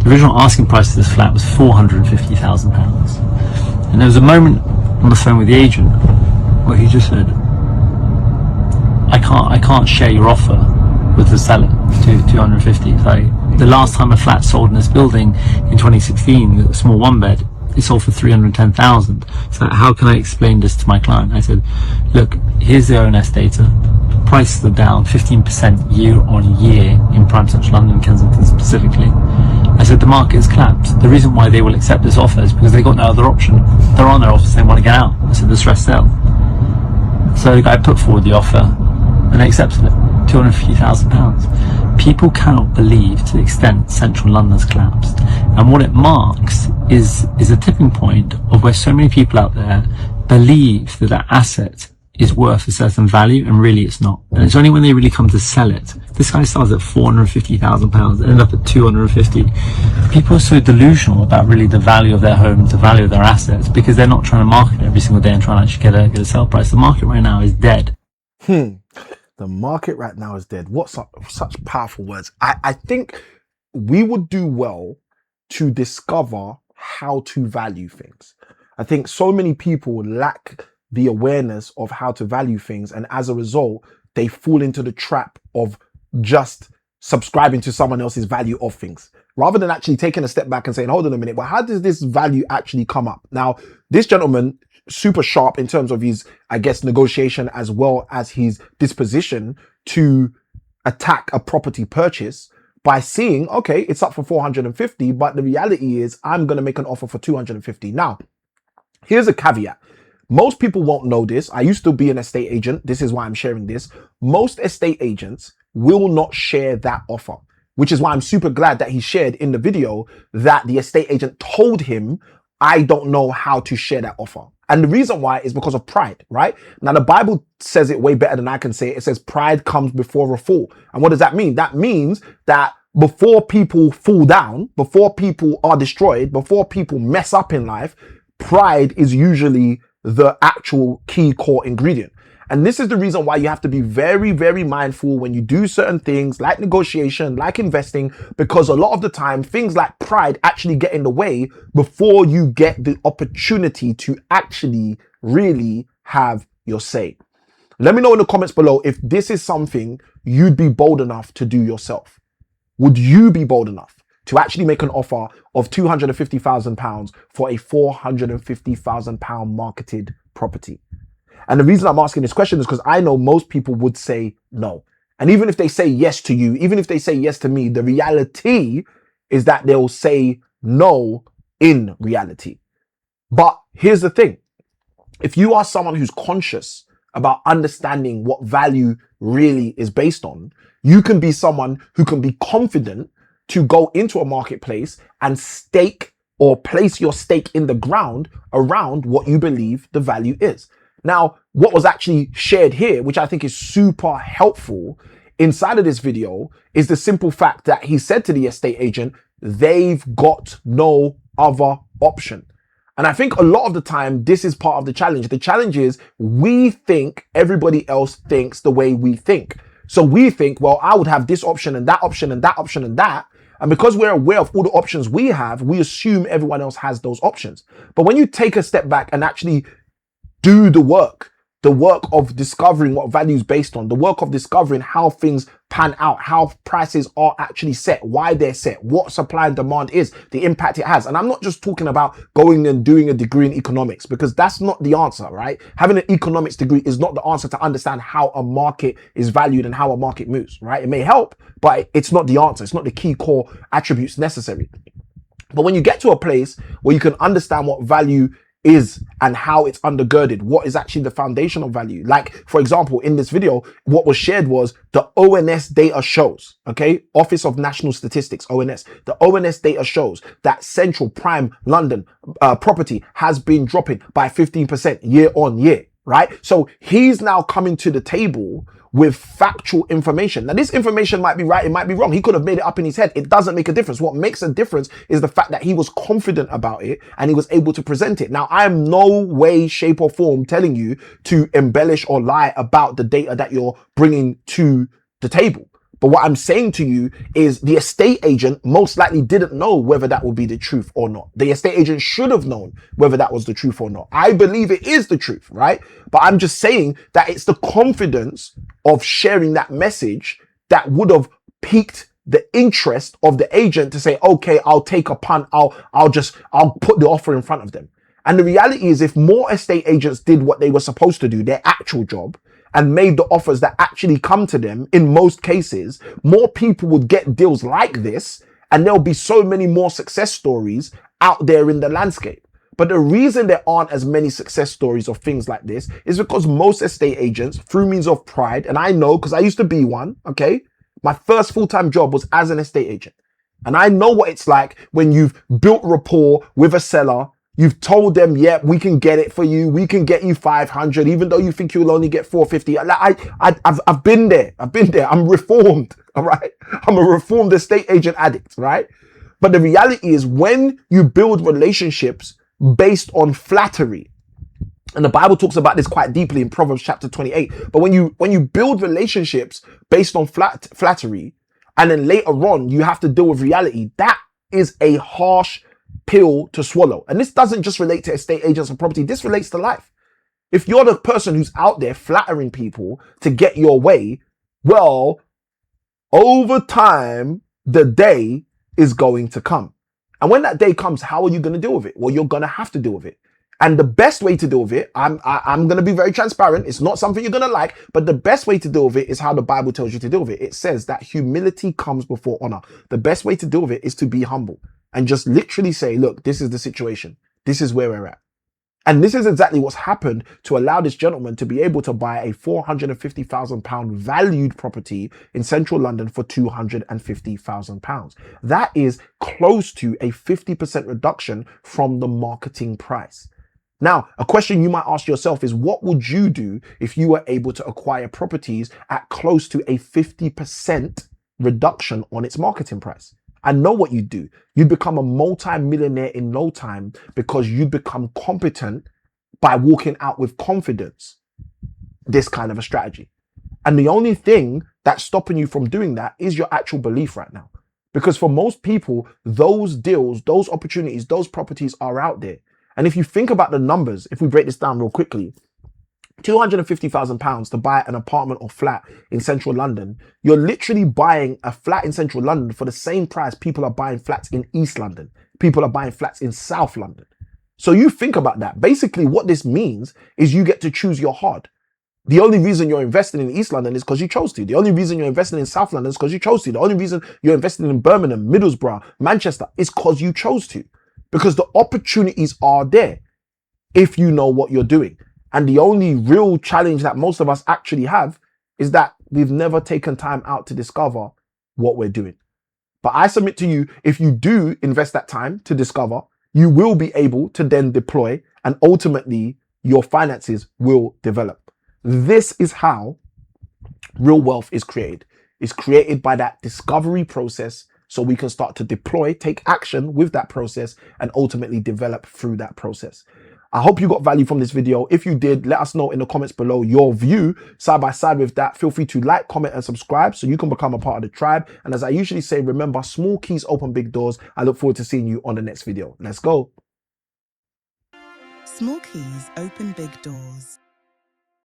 The original asking price of this flat was £450,000. And there was a moment on the phone with the agent where he just said, I can't share your offer with the seller to 250. Like, the last time a flat sold in this building in 2016, a small one bed, it sold for 310,000. So how can I explain this to my client? I said, look, here's the ONS data. Prices are down 15% year on year in prime central London, Kensington specifically. I said, the market has collapsed. The reason why they will accept this offer is because they got no other option. They're on their offers, they want to get out. I said, the stress sell. So the guy put forward the offer and they accepted it. £250,000. People cannot believe to the extent central London's collapsed. And what it marks is a tipping point of where so many people out there believe that that asset is worth a certain value, and really it's not. And it's only when they really come to sell it. This guy starts at £450,000, ended up at 250. People are so delusional about really the value of their homes, the value of their assets, because they're not trying to market it every single day and trying to actually get a sell price. The market right now is dead. The market right now is dead. What such powerful words. I think we would do well to discover how to value things. I think so many people lack the awareness of how to value things, and as a result, they fall into the trap of just subscribing to someone else's value of things, rather than actually taking a step back and saying, hold on a minute, but how does this value actually come up? Now, this gentleman, super sharp in terms of his, I guess, negotiation as well as his disposition to attack a property purchase by seeing, okay, it's up for 450, but the reality is I'm going to make an offer for 250. Now, here's a caveat. Most people won't know this. I used to be an estate agent. This is why I'm sharing this. Most estate agents will not share that offer, which is why I'm super glad that he shared in the video that the estate agent told him, I don't know how to share that offer. And the reason why is because of pride, right? Now, the Bible says it way better than I can say it. It says pride comes before a fall. And what does that mean? That means that before people fall down, before people are destroyed, before people mess up in life, pride is usually the actual key core ingredient. And this is the reason why you have to be very, very mindful when you do certain things like negotiation, like investing, because a lot of the time, things like pride actually get in the way before you get the opportunity to actually really have your say. Let me know in the comments below if this is something you'd be bold enough to do yourself. Would you be bold enough to actually make an offer of £250,000 for a £450,000 marketed property? And the reason I'm asking this question is because I know most people would say no. And even if they say yes to you, even if they say yes to me, the reality is that they'll say no in reality. But here's the thing. If you are someone who's conscious about understanding what value really is based on, you can be someone who can be confident to go into a marketplace and stake or place your stake in the ground around what you believe the value is. Now, what was actually shared here, which I think is super helpful inside of this video, is the simple fact that he said to the estate agent, they've got no other option. And I think a lot of the time, this is part of the challenge. The challenge is we think everybody else thinks the way we think. So we think, well, I would have this option and that option and that option and that. And because we're aware of all the options we have, we assume everyone else has those options. But when you take a step back and actually do the work of discovering what value is based on, the work of discovering how things pan out, how prices are actually set, why they're set, what supply and demand is, the impact it has. And I'm not just talking about going and doing a degree in economics, because that's not the answer, right? Having an economics degree is not the answer to understand how a market is valued and how a market moves, right? It may help, but it's not the answer. It's not the key core attributes necessary. But when you get to a place where you can understand what value is and how it's undergirded, what is actually the foundational value. Like, for example, in this video, what was shared was the ONS data shows, okay? Office of National Statistics, ONS. The ONS data shows that central prime London property has been dropping by 15% year on year, right? So he's now coming to the table with factual information. Now, this information might be right, it might be wrong. He could have made it up in his head. It doesn't make a difference. What makes a difference is the fact that he was confident about it and he was able to present it. Now, I am no way, shape or form telling you to embellish or lie about the data that you're bringing to the table. But what I'm saying to you is the estate agent most likely didn't know whether that would be the truth or not. The estate agent should have known whether that was the truth or not. I believe it is the truth, right? But I'm just saying that it's the confidence of sharing that message that would have piqued the interest of the agent to say, okay, I'll take a punt. I'll put the offer in front of them. And the reality is, if more estate agents did what they were supposed to do, their actual job, and made the offers that actually come to them, in most cases, more people would get deals like this, and there'll be so many more success stories out there in the landscape. But the reason there aren't as many success stories of things like this is because most estate agents, through means of pride, and I know because I used to be one, okay? My first full-time job was as an estate agent. And I know what it's like when you've built rapport with a seller. You've told them, yeah, we can get it for you. We can get you 500, even though you think you'll only get 450. I've been there. I'm reformed. All right. I'm a reformed estate agent addict. Right. But the reality is, when you build relationships based on flattery, and the Bible talks about this quite deeply in Proverbs chapter 28. But when you build relationships based on flattery, and then later on you have to deal with reality, that is a harsh pill to swallow. And this doesn't just relate to estate agents and property. This relates to life. If you're the person who's out there flattering people to get your way, well, over time, the day is going to come. And when that day comes, how are you going to deal with it? Well, you're going to have to deal with it. And the best way to deal with it, I'm going to be very transparent. It's not something you're going to like, but the best way to deal with it is how the Bible tells you to deal with it. It says that humility comes before honor. The best way to deal with it is to be humble and just literally say, look, this is the situation. This is where we're at. And this is exactly what's happened to allow this gentleman to be able to buy a £450,000 valued property in central London for £250,000. That is close to a 50% reduction from the marketing price. Now, a question you might ask yourself is, what would you do if you were able to acquire properties at close to a 50% reduction on its marketing price? I know what you'd do. You'd become a multi-millionaire in no time, because you'd become competent by walking out with confidence. This kind of a strategy. And the only thing that's stopping you from doing that is your actual belief right now. Because for most people, those deals, those opportunities, those properties are out there. And if you think about the numbers, if we break this down real quickly, £250,000 to buy an apartment or flat in central London, you're literally buying a flat in central London for the same price people are buying flats in East London. People are buying flats in South London. So you think about that. Basically, what this means is you get to choose your hard. The only reason you're investing in East London is because you chose to. The only reason you're investing in South London is because you chose to. The only reason you're investing in Birmingham, Middlesbrough, Manchester is because you chose to. Because the opportunities are there if you know what you're doing. And the only real challenge that most of us actually have is that we've never taken time out to discover what we're doing. But I submit to you, if you do invest that time to discover, you will be able to then deploy, and ultimately your finances will develop. This is how real wealth is created. It's created by that discovery process, so we can start to deploy, take action with that process, and ultimately develop through that process. I hope you got value from this video. If you did, let us know in the comments below your view side by side with that. Feel free to like, comment, and subscribe so you can become a part of the tribe. And as I usually say, remember, small keys open big doors. I look forward to seeing you on the next video. Let's go. Small keys open big doors.